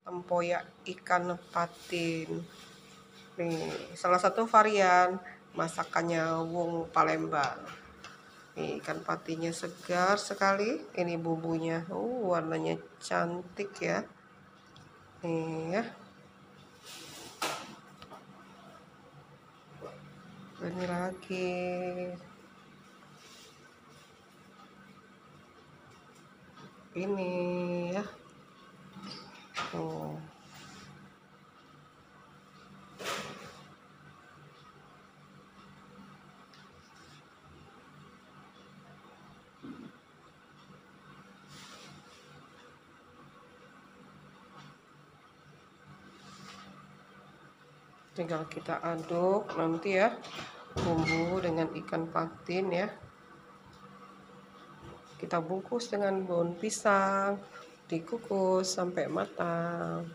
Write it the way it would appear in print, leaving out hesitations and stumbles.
tempoyak ikan patin. Nih, salah satu varian masakannya Wong Palembang. Nih, ikan patinnya segar sekali. Ini bumbunya. Warnanya cantik ya. Nih ya. Ini lagi. Ini ya. Tuh. Tinggal kita aduk nanti ya, bumbu dengan ikan patin ya. Kita bungkus dengan daun pisang, dikukus sampai matang.